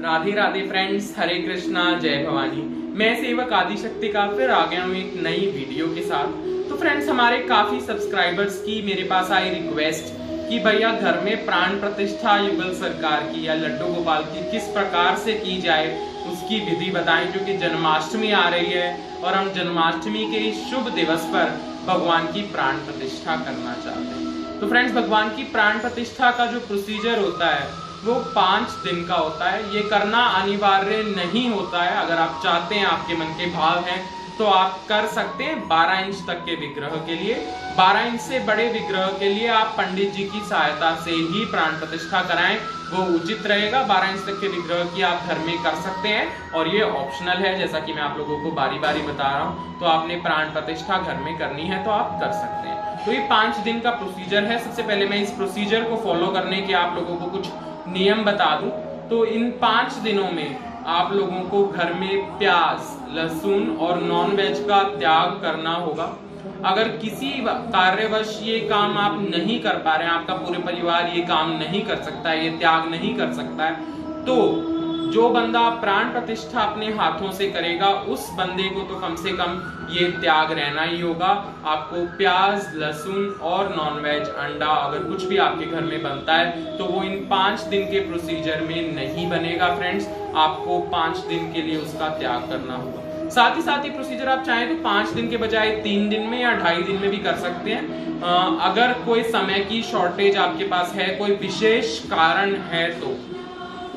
Radhe Radhe friends, हरे कृष्णा, जय भवानी। मैं सेवक आदिशक्ति का फिर आ गया हूँ एक नई वीडियो के साथ। तो फ्रेंड्स, हमारे काफी सब्सक्राइबर्स की मेरे पास आई रिक्वेस्ट कि भैया घर में प्राण प्रतिष्ठा युगल सरकार की या लड्डू गोपाल की किस प्रकार से की जाए, उसकी विधि बताएं, क्योंकि जन्माष्टमी आ रही है और हम जन्माष्टमी के इस शुभ दिवस पर भगवान की प्राण प्रतिष्ठा करना चाहते हैं। तो फ्रेंड्स, भगवान की प्राण प्रतिष्ठा का जो प्रोसीजर होता है वो 5 दिन का होता है। ये करना अनिवार्य नहीं होता है। अगर आप चाहते हैं, आपके मन के भाव हैं, तो आप कर सकते हैं। 12 इंच तक के विग्रह के लिए, 12 इंच से बड़े विग्रह के लिए आप पंडित जी की सहायता से ही प्राण प्रतिष्ठा कराएं, वो उचित रहेगा। 12 इंच तक के विग्रह की आप घर में कर सकते हैं और ये ऑप्शनल है, जैसा कि मैं आप लोगों को बारी बारी बता रहा हूँ। तो आपने प्राण प्रतिष्ठा घर में करनी है तो आप कर सकते हैं। तो ये 5 दिन का प्रोसीजर है। सबसे पहले मैं इस प्रोसीजर को फॉलो करने के आप लोगों को कुछ नियम बता दूं। तो इन 5 दिनों में आप लोगों को घर में प्याज, लहसुन और नॉन वेज का त्याग करना होगा। अगर किसी कार्यवश ये काम आप नहीं कर पा रहे हैं, आपका पूरे परिवार ये काम नहीं कर सकता है, ये त्याग नहीं कर सकता है, तो जो बंदा प्राण प्रतिष्ठा अपने हाथों से करेगा उस बंदे को तो कम से कम ये त्याग रहना ही होगा। आपको प्याज, लहसुन और नॉनवेज, अंडा, अगर कुछ भी आपके घर में बनता है तो वो इन 5 दिन के प्रोसीजर में नहीं बनेगा। फ्रेंड्स, आपको 5 दिन के लिए उसका त्याग करना होगा। साथ ही प्रोसीजर आप चाहें तो 5 दिन के बजाय 3 दिन में या 2.5 दिन में भी कर सकते हैं। अगर कोई समय की शॉर्टेज आपके पास है, कोई विशेष कारण है, तो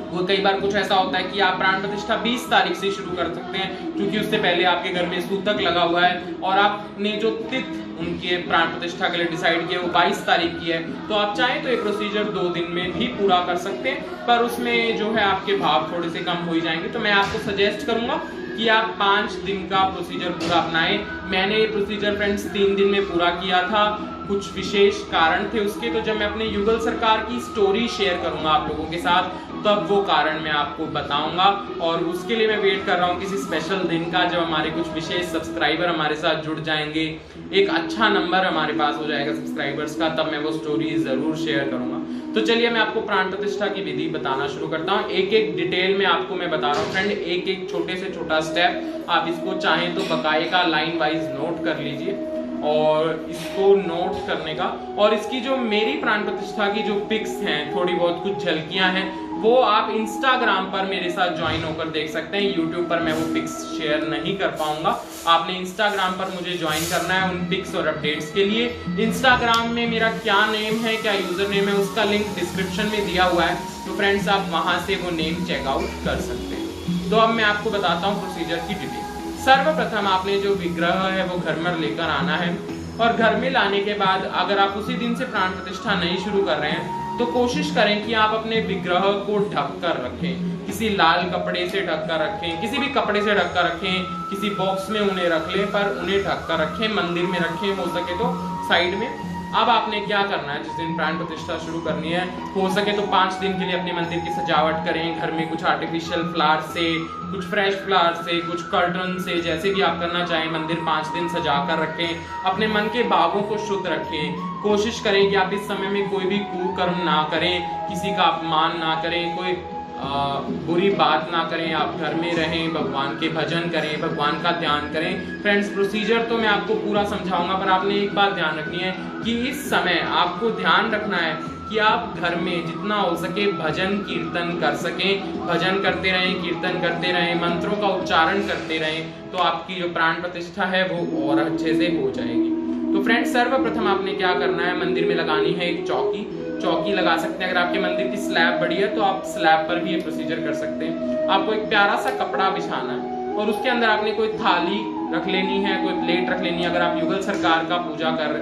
वो कई बार कुछ ऐसा होता है कि आप प्राण प्रतिष्ठा 20 तारीख से शुरू कर सकते हैं, क्योंकि उससे पहले आपके घर में सूतक लगा हुआ है और आपने जो तिथि उनके प्राण प्रतिष्ठा के लिए डिसाइड किया वो 22 तारीख की है। तो आप चाहें तो ये प्रोसीजर 2 दिन में भी पूरा कर सकते हैं, पर उसमें जो है आपके भाव थोड़े से कम हो जाएंगे। तो मैं आपको सजेस्ट करूंगा कि आप 5 दिन का प्रोसीजर पूरा अपनाएं। मैंने ये प्रोसीजर फ्रेंड्स 3 दिन में पूरा किया था। कुछ विशेष कारण थे उसके, तो जब मैं अपने युगल सरकार की स्टोरी शेयर करूंगा आप लोगों के साथ, तब वो कारण मैं आपको बताऊंगा। और उसके लिए मैं वेट कर रहा हूँ किसी स्पेशल दिन का, जब हमारे कुछ विशेष सब्सक्राइबर हमारे साथ जुड़ जाएंगे, एक अच्छा नंबर हमारे पास हो जाएगा सब्सक्राइबर्स का, तब मैं वो स्टोरी जरूर शेयर करूंगा। तो चलिए मैं आपको प्राण प्रतिष्ठा की विधि बताना शुरू करता हूँ। एक एक डिटेल में आपको मैं बता रहा हूँ फ्रेंड, एक एक छोटे से छोटा स्टेप। आप इसको चाहें तो बकायदा लाइन वाइज नोट कर लीजिए, और इसको नोट करने का, और इसकी जो मेरी प्राण प्रतिष्ठा की जो पिक्स हैं, थोड़ी बहुत कुछ झलकियां हैं, वो आप इंस्टाग्राम पर मेरे साथ ज्वाइन होकर देख सकते हैं। यूट्यूब पर मैं वो पिक्स शेयर नहीं कर पाऊंगा। आपने इंस्टाग्राम पर मुझे ज्वाइन करना है उन पिक्स और अपडेट्स के लिए। इंस्टाग्राम में मेरा क्या नेम है, क्या यूजर नेम है, उसका लिंक डिस्क्रिप्शन में दिया हुआ है। तो फ्रेंड्स, आप वहां से वो नेम चेकआउट कर सकते हैं। तो अब मैं आपको बताता हूँ प्रोसीजर की डिटेल। सर्वप्रथम आपने जो विग्रह है वो घर में लेकर आना है, और घर में लाने के बाद अगर आप उसी दिन से प्राण प्रतिष्ठा नहीं शुरू कर रहे हैं तो कोशिश करें कि आप अपने विग्रह को ढक कर रखें। किसी लाल कपड़े से ढक कर रखें, किसी भी कपड़े से ढक कर रखें, किसी बॉक्स में उन्हें रख लें, पर उन्हें ढक कर रखें। मंदिर में रखें, हो सके तो साइड में। अब आपने क्या करना है, जिस दिन प्राण प्रतिष्ठा शुरू करनी है, हो सके तो 5 दिन के लिए अपने मंदिर की सजावट करें। घर में कुछ आर्टिफिशियल फ्लावर से, कुछ फ्रेश फ्लावर से, कुछ कर्टन से, जैसे भी आप करना चाहें, मंदिर 5 दिन सजा कर रखें। अपने मन के भावों को शुद्ध रखें। कोशिश करें कि आप इस समय में कोई भी कुकर्म ना करें, किसी का अपमान ना करें, कोई बुरी बात ना करें। आप घर में रहें, भगवान के भजन करें, भगवान का ध्यान करें। फ्रेंड्स, प्रोसीजर तो मैं आपको पूरा समझाऊंगा, पर आपने एक बात ध्यान रखनी है कि इस समय आपको ध्यान रखना है कि आप घर में जितना हो सके भजन कीर्तन कर सकें। भजन करते रहें, कीर्तन करते रहें, मंत्रों का उच्चारण करते रहें, तो आपकी जो प्राण प्रतिष्ठा है वो और अच्छे से हो जाएगी। तो फ्रेंड्स, सर्वप्रथम आपने क्या करना है, मंदिर में लगानी है एक चौकी लगा सकते हैं। अगर आपके मंदिर की स्लैब बड़ी है तो आप स्लैब पर भी ये प्रोसीजर कर सकते हैं। आपको एक प्यारा सा कपड़ा बिछाना है और उसके अंदर आपने कोई थाली रख लेनी है, कोई प्लेट रख लेनी है। अगर आप युगल सरकार का पूजा कर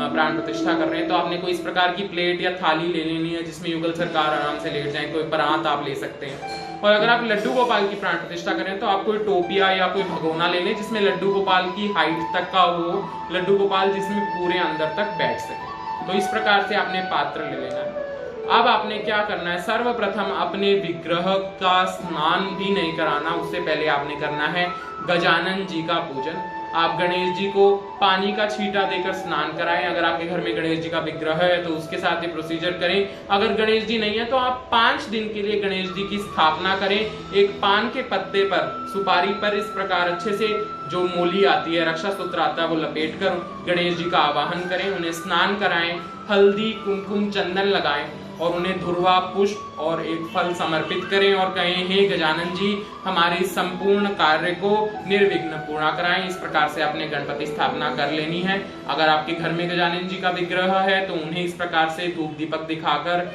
प्राण प्रतिष्ठा कर रहे हैं तो आपने कोई इस प्रकार की प्लेट या थाली ले लेनी है जिसमें युगल सरकार आराम से लेट जाए। कोई परात आप ले सकते हैं। और अगर आप लड्डू गोपाल की प्राण प्रतिष्ठा करें तो आप कोई टोपिया या कोई भगोना ले लें जिसमें लड्डू गोपाल की हाइट तक का हो, लड्डू गोपाल जिसमें पूरे अंदर तक बैठ सके। तो इस प्रकार से आपने पात्र ले लेना है। अब आपने क्या करना है, सर्वप्रथम अपने विग्रह का स्नान भी नहीं कराना, उससे पहले आपने करना है गजानन जी का पूजन। आप गणेश जी को पानी का छींटा देकर स्नान कराएं। अगर आपके घर में गणेश जी का विग्रह है तो उसके साथ ये प्रोसीजर करें। अगर गणेश जी नहीं है तो आप 5 दिन के लिए गणेश जी की स्थापना करें। एक पान के पत्ते पर, सुपारी पर इस प्रकार अच्छे से जो मूली आती है, रक्षा सूत्र आता है, वो लपेट कर गणेश जी का आवाहन करें। उन्हें स्नान कराएं, हल्दी कुमकुम चंदन लगाएं और उन्हें धुर्वा पुष्प और एक फल समर्पित करें और कहें, हे गजानन जी, हमारे संपूर्ण कार्य को निर्विघ्न पूरा कराएं। इस प्रकार से अपने गणपति स्थापना कर लेनी है। अगर आपके घर में गजानन जी का विग्रह है तो उन्हें इस प्रकार से धूप दीपक दिखाकर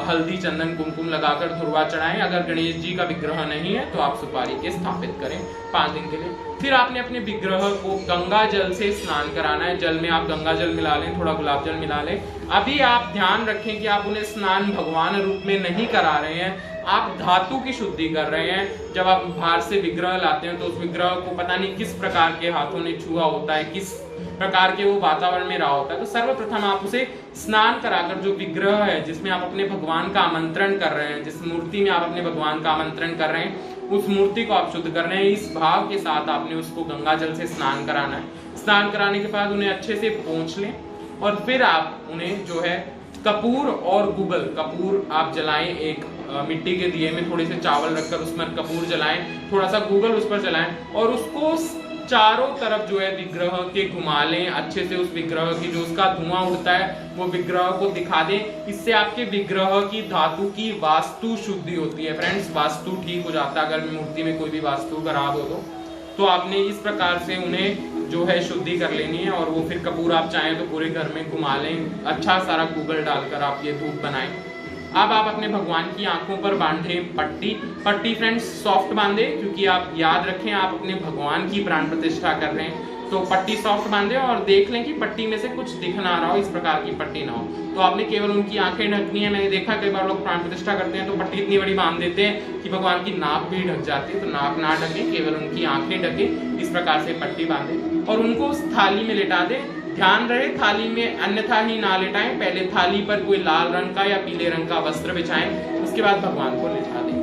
हल्दी चंदन कुमकुम लगाकर धुर्वा चढ़ाएं। अगर गणेश जी का विग्रह नहीं है तो आप सुपारी के स्थापित करें 5 दिन के लिए। फिर आपने अपने विग्रह को गंगा जल से स्नान कराना है। जल में आप गंगा जल मिला लें, थोड़ा गुलाब जल मिला लें। अभी आप ध्यान रखें कि आप उन्हें स्नान भगवान रूप में नहीं करा रहे हैं, आप धातु की शुद्धि कर रहे हैं। जब आप बाहर से विग्रह लाते हैं तो उस विग्रह को पता नहीं किस प्रकार के हाथों ने छुआ होता है, किस प्रकार के वो वातावरण में रहा होता है। तो सर्वप्रथम आप उसे स्नान कराकर, जो विग्रह है जिसमें आप अपने भगवान का आमंत्रण कर रहे हैं, जिस मूर्ति में आप अपने भगवान का आमंत्रण कर रहे हैं, उस मूर्ति को आप शुद्ध कर रहे हैं। इस भाव के साथ आपने उसको गंगा जल से स्नान कराना है। स्नान कराने के बाद उन्हें अच्छे से पोंछ लें और फिर आप उन्हें जो है कपूर और गूगल, कपूर आप जलाएं, एक मिट्टी के दिए में थोड़े से चावल रखकर उसमें कपूर जलाएं, थोड़ा सा गूगल उस पर जलाएं और उसको चारों तरफ जो है विग्रह के घुमा लें। अच्छे से उस विग्रह की जो उसका धुआं उड़ता है वो विग्रह को दिखा दें। इससे आपके विग्रह की धातु की वास्तु शुद्धि होती है। फ्रेंड्स, वास्तु ठीक हो जाता है। अगर मूर्ति में कोई भी वास्तु खराब हो तो आपने इस प्रकार से उन्हें जो है शुद्धि कर लेनी है। और वो फिर कपूर आप चाहें तो पूरे घर में घुमा लें। अच्छा सारा गूगल डालकर आप ये धूप बनाएं। अब आप अपने भगवान की आंखों पर बांधें पट्टी फ्रेंड्स सॉफ्ट बांधे, क्योंकि आप याद रखें आप अपने भगवान की प्राण प्रतिष्ठा कर रहे हैं। तो पट्टी सॉफ्ट बांधे और देख लें कि पट्टी में से कुछ दिख ना रहा हो, इस प्रकार की पट्टी ना हो। तो आपने केवल उनकी आंखें ढकनी है। मैंने देखा कई बार लोग प्राण प्रतिष्ठा करते हैं तो पट्टी इतनी बड़ी बांध देते हैं कि भगवान की नाक भी ढक जाती है। तो नाक ना ढके, केवल उनकी आंखें ढके, इस प्रकार से पट्टी बांधे और उनको उस थाली में लेटा दे। ध्यान रहे थाली में अन्यथा ही ना लेटाएं। पहले थाली पर कोई लाल रंग का या पीले रंग का वस्त्र बिछाएं, उसके बाद भगवान को लेटा दें।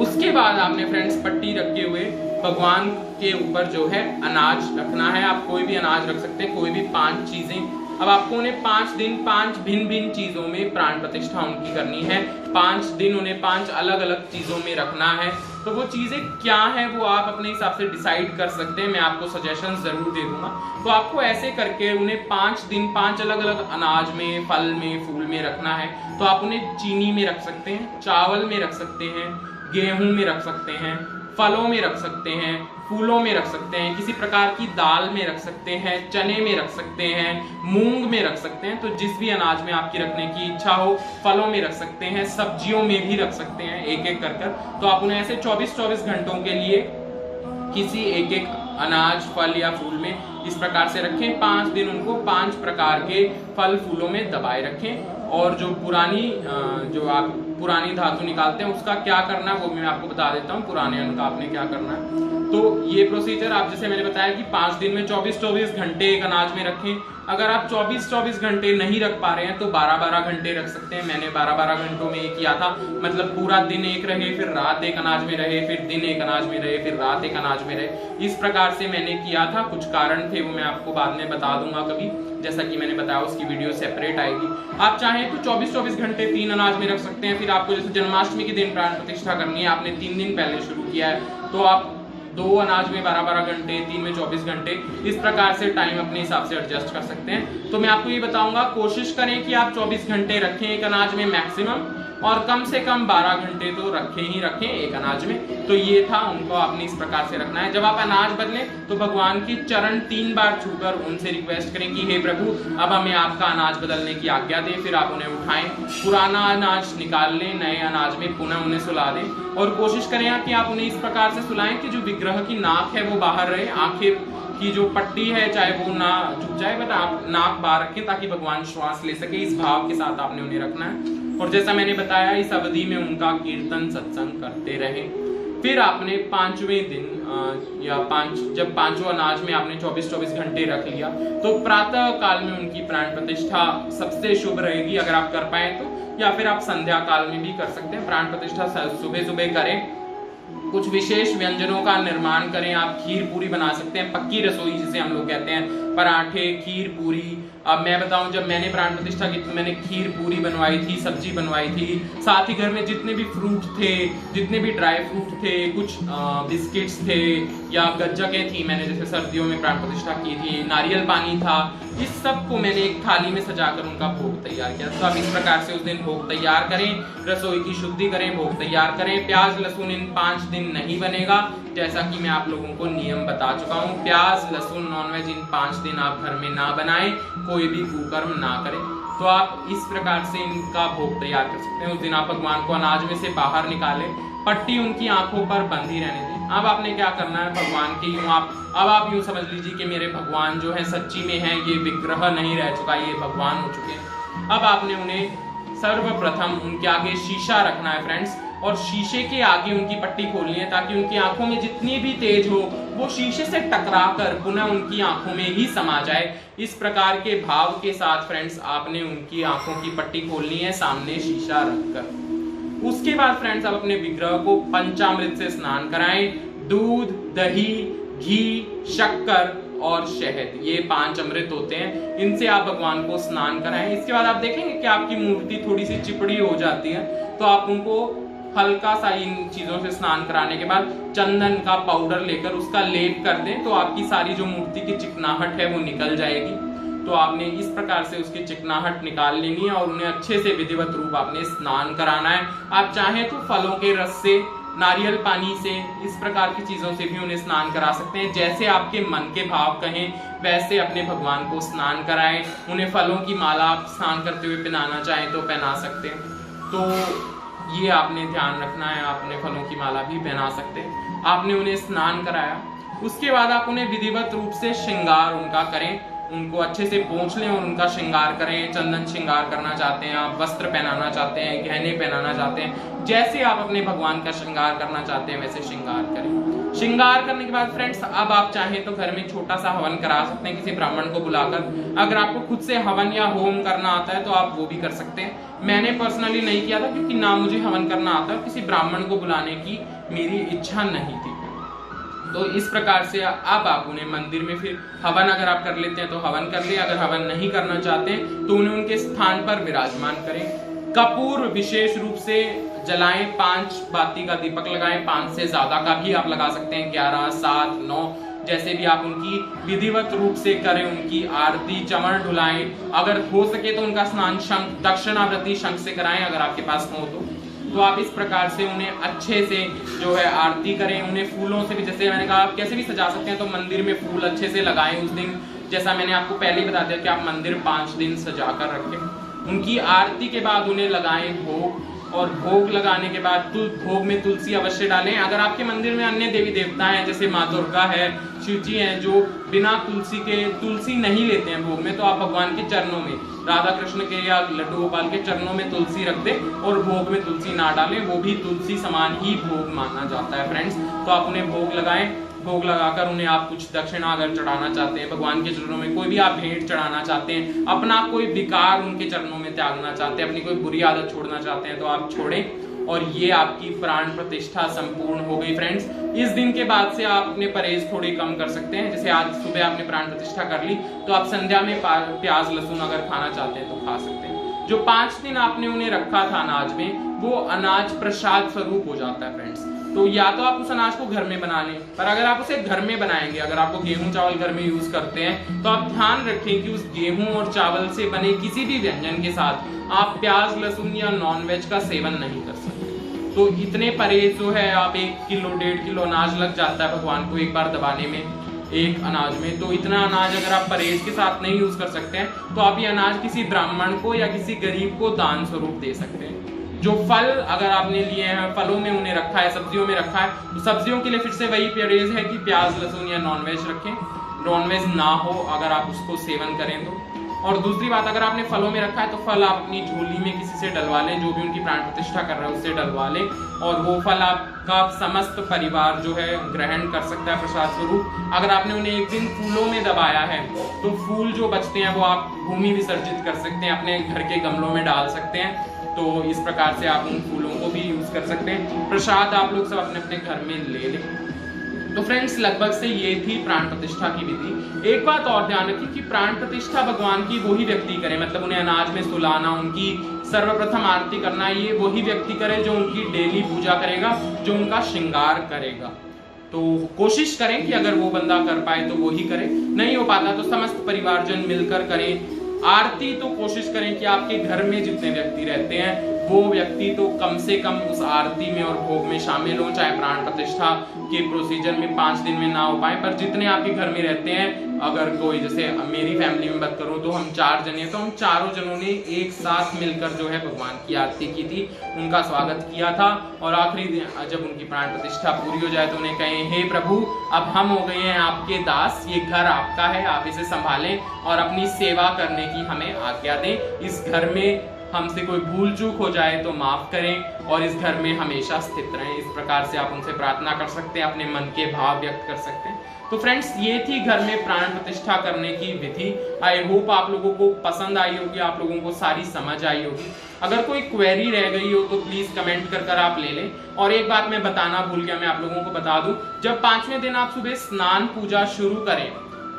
उसके बाद आपने फ्रेंड्स पट्टी रखे हुए भगवान के ऊपर जो है अनाज रखना है। आप कोई भी अनाज रख सकते हैं, कोई भी 5 चीजें। अब आपको उन्हें 5 दिन 5 भिन्न भिन्न चीजों में प्राण प्रतिष्ठा उनकी करनी है। 5 दिन उन्हें 5 अलग अलग चीजों में रखना है। तो वो चीजें क्या है वो आप अपने हिसाब से डिसाइड कर सकते हैं। मैं आपको सजेशंस जरूर दे दूंगा। तो आपको ऐसे करके उन्हें 5 दिन 5 अलग अलग अनाज में, फल में, फूल में रखना है। तो आप उन्हें चीनी में रख सकते हैं, चावल में रख सकते हैं, गेहूं में रख सकते हैं, फलों में रख सकते हैं, फूलों में रख सकते हैं, किसी प्रकार की दाल में रख सकते हैं, चने में रख सकते हैं, मूंग में रख सकते हैं। तो जिस भी अनाज में आपकी रखने की इच्छा हो, फलों में रख सकते हैं, सब्जियों में भी रख सकते हैं, एक एक कर कर। तो आप उन्हें ऐसे 24-24 घंटों के लिए किसी एक एक अनाज, फल या फूल में इस प्रकार से रखें। 5 दिन उनको 5 प्रकार के फल फूलों में दबाए रखें। और जो जो आप पुरानी धातु निकालते हैं उसका क्या करना है वो मैं आपको बता देता हूँ। पुराने अन्न का आपने क्या करना है। तो ये प्रोसीजर आप जैसे मैंने बताया कि 5 दिन में 24-24 घंटे एक अनाज में रखें। अगर आप 24-24 घंटे नहीं रख पा रहे हैं तो 12-12 घंटे रख सकते हैं। मैंने 12-12 घंटों में ये किया था, मतलब पूरा दिन एक रहे, फिर रात एक अनाज में रहे, फिर दिन एक अनाज में रहे, फिर रात एक अनाज में रहे। इस प्रकार से मैंने किया था। कुछ कारण थे वो मैं आपको बाद में बता दूंगा कभी, जैसा कि मैंने बताया उसकी वीडियो सेपरेट आएगी। आप चाहें तो 24-24 घंटे 3 अनाज में रख सकते हैं। फिर आपको जैसे जन्माष्टमी के दिन प्राण प्रतिष्ठा करनी है, आपने 3 दिन पहले शुरू किया है तो आप 2 अनाज में 12-12 घंटे, 3 में 24 घंटे, इस प्रकार से टाइम अपने हिसाब से एडजस्ट कर सकते हैं। तो मैं आपको ये बताऊंगा, कोशिश करें कि आप 24 घंटे रखें एक अनाज में मैक्सिमम, और कम से कम 12 घंटे तो रखें एक अनाज में। तो ये था, उनको आपने इस प्रकार से रखना है। जब आप अनाज बदलें तो भगवान की चरण 3 बार छूकर उनसे रिक्वेस्ट करें कि हे प्रभु, अब हमें आपका अनाज बदलने की आज्ञा दें। फिर आप उन्हें उठाएं, पुराना अनाज निकाल लें, नए अनाज में पुनः उन्हें सुला दें। और कोशिश करें कि आप उन्हें इस प्रकार से सुलाएं कि जो विग्रह की नाक है वो बाहर रहे, आंखें की जो पट्टी है चाहे वो ना झुक जाए, बट आप नाक बाहर रखें ताकि भगवान श्वास ले सके। इस भाव के साथ आपने उन्हें रखना है। और जैसा मैंने बताया, इस अवधि में उनका कीर्तन सत्संग करते रहें। फिर आपने 5वें दिन जब 5वां अनाज में आपने 24-24 घंटे रख लिया तो प्रातः काल में उनकी प्राण प्रतिष्ठा सबसे शुभ रहेगी, अगर आप कर पाए तो। या फिर आप संध्या काल में भी कर सकते हैं। प्राण प्रतिष्ठा सुबह सुबह करें कुछ विशेष व्यंजनों का निर्माण करें। आप खीर पूरी बना सकते हैं, पक्की रसोई जिसे हम लोग कहते हैं, पराठे, खीर पूरी। अब मैं बताऊं, जब मैंने प्राण प्रतिष्ठा की तो मैंने खीर पूरी बनवाई थी, सब्जी बनवाई थी, साथ ही घर में जितने भी फ्रूट थे, जितने भी ड्राई फ्रूट थे, कुछ बिस्किट्स थे या गज्जकें थी, मैंने जैसे सर्दियों में प्राण प्रतिष्ठा की थी, नारियल पानी था, इस सब को मैंने एक थाली में सजाकर उनका भोग तैयार किया। तो आप इस प्रकार से उस दिन भोग तैयार करें, रसोई की शुद्धि करें, भोग तैयार करें। प्याज लहसुन इन 5 दिन नहीं बनेगा, जैसा कि मैं आप लोगों को नियम बता चुका हूँ। प्याज लहसुन नॉनवेज इन 5 दिन आप घर में ना बनाएं, कोई भी कुकर्म ना करें। तो आप इस प्रकार से इनका भोग तैयार कर सकते हैं। उस दिन आप भगवान को अनाज में से बाहर निकालें, पट्टी उनकी आंखों पर बंधी रहने दें। अब आपने क्या करना है, भगवान के आप यूं समझ लीजिए कि मेरे भगवान जो है सच्ची में है, ये विग्रह नहीं रह चुका, ये भगवान हो चुके हैं। अब आपने उन्हें सर्वप्रथम उनके आगे शीशा रखना है फ्रेंड्स, और शीशे के आगे उनकी पट्टी खोलनी है ताकि उनकी आंखों में जितनी भी तेज हो वो शीशे से टकराकर पुनः उनकी आंखों में ही समा जाए। इस प्रकार के भाव के साथ फ्रेंड्स आपने उनकी आंखों की पट्टी खोलनी है सामने शीशा रखकर। उसके बाद फ्रेंड्स आप अपने विग्रह को पंचामृत से स्नान कराएं। दूध, दही, घी, शक्कर और शहद, ये 5 अमृत होते हैं, इनसे आप भगवान को स्नान कराएं। इसके बाद आप देखेंगे कि आपकी मूर्ति थोड़ी सी चिपड़ी हो जाती है, तो आप उनको हल्का सा इन चीजों से स्नान कराने के बाद चंदन का पाउडर लेकर उसका लेप कर दें, तो आपकी सारी जो मूर्ति की चिकनाहट है वो निकल जाएगी। तो आपने इस प्रकार से उसकी चिकनाहट निकाल लेनी है और उन्हें अच्छे से विधिवत रूप आपने स्नान कराना है। आप चाहें तो फलों के रस से, नारियल पानी से, इस प्रकार की चीजों से भी उन्हें स्नान करा सकते हैं। जैसे आपके मन के भाव कहें वैसे अपने भगवान को स्नान कराएं। उन्हें फलों की माला आप स्नान करते हुए पहनाना चाहें तो पहना सकते हैं। तो ये आपने ध्यान रखना है, आपने फलों की माला भी पहना सकते हैं। आपने उन्हें स्नान कराया, उसके बाद आप उन्हें विधिवत रूप से श्रृंगार उनका करें, उनको अच्छे से पोंछ लें और उनका श्रृंगार करें। चंदन श्रृंगार करना चाहते हैं आप, वस्त्र पहनाना चाहते हैं, गहने पहनाना चाहते हैं, जैसे आप अपने भगवान का श्रृंगार करना चाहते हैं वैसे श्रृंगार करें। श्रृंगार करने के बाद फ्रेंड्स अब आप चाहें तो घर में छोटा सा हवन करा सकते हैं किसी ब्राह्मण को बुलाकर। अगर आपको खुद से हवन या होम करना आता है तो आप वो भी कर सकते हैं। मैंने पर्सनली नहीं किया था क्योंकि ना मुझे हवन करना आता है, किसी ब्राह्मण को बुलाने की मेरी इच्छा नहीं थी। तो इस प्रकार से अब आप उन्हें मंदिर में फिर हवन अगर आप कर लेते हैं तो हवन कर ले, अगर हवन नहीं करना चाहते हैं तो उन्हें उनके स्थान पर विराजमान करें। कपूर विशेष रूप से जलाएं, 5 बाती का दीपक लगाएं, 5 से ज्यादा का भी आप लगा सकते हैं, 11, 7, 9 जैसे भी आप उनकी विधिवत रूप से करें। उनकी आरती, चमर ढुलाएं, अगर हो सके तो उनका स्नान शंख, दक्षिणावर्ती शंख से कराएं अगर आपके पास हो तो आप इस प्रकार से उन्हें अच्छे से जो है आरती करें। उन्हें फूलों से भी, जैसे मैंने कहा, आप कैसे भी सजा सकते हैं, तो मंदिर में फूल अच्छे से लगाएं उस दिन। जैसा मैंने आपको पहले ही बता दिया कि आप मंदिर 5 दिन सजा कर रखें। उनकी आरती के बाद उन्हें लगाएं भोग, और भोग लगाने के बाद भोग में तुलसी अवश्य डालें। अगर आपके मंदिर में अन्य देवी देवता हैं जैसे माँ दुर्गा है, शिव जी हैं, जो बिना तुलसी नहीं लेते हैं भोग में, तो आप भगवान के चरणों में, राधा कृष्ण के या लड्डू गोपाल के चरणों में तुलसी रख दें और भोग में तुलसी ना डालें, वो भी तुलसी समान ही भोग माना जाता है फ्रेंड्स। तो आप उन्हें भोग लगाएं, भोग लगाकर उन्हें आप कुछ दक्षिणा अगर चढ़ाना चाहते हैं भगवान के चरणों में, कोई भी आप भेंट चढ़ाना चाहते हैं, अपना कोई विकार उनके चरणों में त्यागना चाहते हैं, अपनी कोई बुरी आदत छोड़ना चाहते हैं तो आप छोड़ें। और ये आपकी प्राण प्रतिष्ठा संपूर्ण हो गई फ्रेंड्स। इस दिन के बाद से आप अपने परहेज थोड़ी कम कर सकते हैं। जैसे आज सुबह आपने प्राण प्रतिष्ठा कर ली तो आप संध्या में प्याज लहसुन अगर खाना चाहते हैं तो खा सकते हैं। जो 5 दिन आपने उन्हें रखा था अनाज में, वो अनाज प्रसाद स्वरूप हो जाता है फ्रेंड्स। तो या तो आप उस अनाज को घर में बना लें, पर अगर आप उसे घर में बनाएंगे, अगर आपको गेहूं चावल घर में यूज करते हैं, तो आप ध्यान रखें कि उस गेहूं और चावल से बने किसी भी व्यंजन के साथ आप प्याज लहसुन या नॉनवेज का सेवन नहीं कर सकते। तो इतने परहेज जो है, आप 1 किलो 1.5 किलो अनाज लग जाता है भगवान को एक बार दबाने में, एक अनाज में। तो इतना अनाज अगर आप परहेज के साथ नहीं यूज कर सकते हैं तो आप ये अनाज किसी ब्राह्मण को या किसी गरीब को दान स्वरूप दे सकते हैं। जो फल अगर आपने लिए हैं, फलों में उन्हें रखा है, सब्जियों में रखा है, तो सब्जियों के लिए फिर से वही परहेज है कि प्याज लहसुन या नॉनवेज रखें, नॉनवेज ना हो अगर आप उसको सेवन करें तो। और दूसरी बात, अगर आपने फलों में रखा है तो फल आप अपनी झोली में किसी से डलवा लें, जो भी उनकी प्राण प्रतिष्ठा कर रहा है उससे डलवा लें, और वो फल आपका समस्त परिवार जो है ग्रहण कर सकता है प्रसाद स्वरूप। अगर आपने उन्हें एक दिन फूलों में दबाया है तो फूल जो बचते हैं वो आप भूमि विसर्जित कर सकते हैं, अपने घर के गमलों में डाल सकते हैं। तो इस प्रकार से आप उन फूलों को भी यूज यूज कर सकते हैं। प्रसाद आप लोग सब अपने अपने घर में ले लें। तो फ्रेंड्स लगभग से ये थी प्राण प्रतिष्ठा की विधि। एक बात और ध्यान रखिए कि प्राण प्रतिष्ठा भगवान की वही व्यक्ति करे, मतलब उन्हें अनाज में सुलाना, उनकी सर्वप्रथम आरती करना, ये वही व्यक्ति करे जो उनकी डेली पूजा करेगा, जो उनका श्रृंगार करेगा। तो कोशिश करें कि अगर वो बंदा कर पाए तो वो ही करे, नहीं हो पाता तो समस्त परिवारजन मिलकर करें। आरती तो कोशिश करें कि आपके घर में जितने व्यक्ति रहते हैं वो व्यक्ति तो कम से कम उस आरती में और भोग में शामिल हो, चाहे प्राण प्रतिष्ठा के प्रोसीजर में 5 दिन में ना हो पाए, पर जितने आपके घर में रहते हैं, अगर कोई जैसे मेरी फैमिली में बात करूं तो हम 4 जने हैं, तो हम चारों जनों ने एक साथ मिलकर जो है भगवान की आरती की थी, उनका स्वागत किया था। और आखिरी दिन जब उनकी प्राण प्रतिष्ठा पूरी हो जाए तो उन्हें कहें, हे प्रभु अब हम हो गए हैं आपके दास, ये घर आपका है, आप इसे संभालें और अपनी सेवा करने की हमें आज्ञा दें। इस घर में हमसे कोई भूल चूक हो जाए तो माफ करें और इस घर में हमेशा स्थित रहें। इस प्रकार से आप उनसे प्रार्थना कर सकते हैं, अपने मन के भाव व्यक्त कर सकते हैं। तो फ्रेंड्स ये थी घर में प्राण प्रतिष्ठा करने की विधि। आई होप आप लोगों को पसंद आई होगी, आप लोगों को सारी समझ आई होगी। अगर कोई क्वेरी रह गई हो तो प्लीज कमेंट कर आप ले लें। और एक बात मैं बताना भूल गया, मैं आप लोगों को बता दूं, जब 5वें दिन आप सुबह स्नान पूजा शुरू करें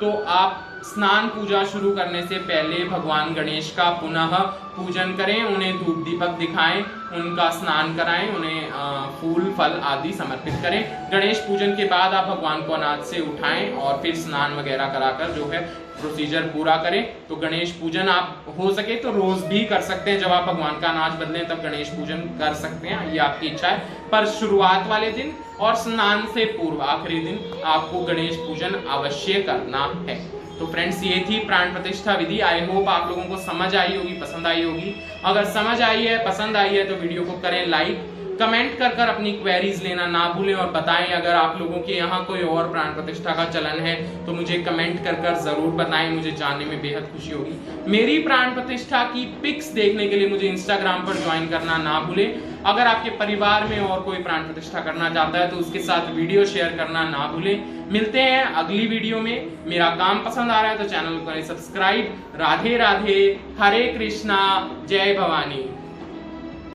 तो आप स्नान पूजा शुरू करने से पहले भगवान गणेश का पुनः पूजन करें, उन्हें धूप दीपक दिखाएं, उनका स्नान कराएं, उन्हें फूल फल आदि समर्पित करें। गणेश पूजन के बाद आप भगवान को अनाज से उठाएं और फिर स्नान वगैरह कराकर जो है प्रोसीजर पूरा करें। तो गणेश पूजन आप हो सके तो रोज भी कर सकते हैं, जब आप भगवान का अनाज बदलें तब गणेश पूजन कर सकते हैं, ये आपकी इच्छा है। पर शुरुआत वाले दिन और स्नान से पूर्व आखिरी दिन आपको गणेश पूजन अवश्य करना है। तो फ्रेंड्स ये थी प्राण प्रतिष्ठा विधि। आई होप आप लोगों को समझ आई होगी, पसंद आई होगी। अगर समझ आई है, पसंद आई है तो वीडियो को करें लाइक, कमेंट कर अपनी क्वेरीज लेना ना भूलें और बताएं। अगर आप लोगों के यहाँ कोई और प्राण प्रतिष्ठा का चलन है तो मुझे कमेंट कर जरूर बताएं, मुझे जानने में बेहद खुशी होगी। मेरी प्राण प्रतिष्ठा की पिक्स देखने के लिए मुझे इंस्टाग्राम पर ज्वाइन करना ना भूलें। अगर आपके परिवार में और कोई प्राण प्रतिष्ठा करना चाहता है तो उसके साथ वीडियो शेयर करना ना भूलें। मिलते हैं अगली वीडियो में। मेरा काम पसंद आ रहा है तो चैनल को करें सब्सक्राइब। राधे राधे, हरे कृष्णा, जय भवानी।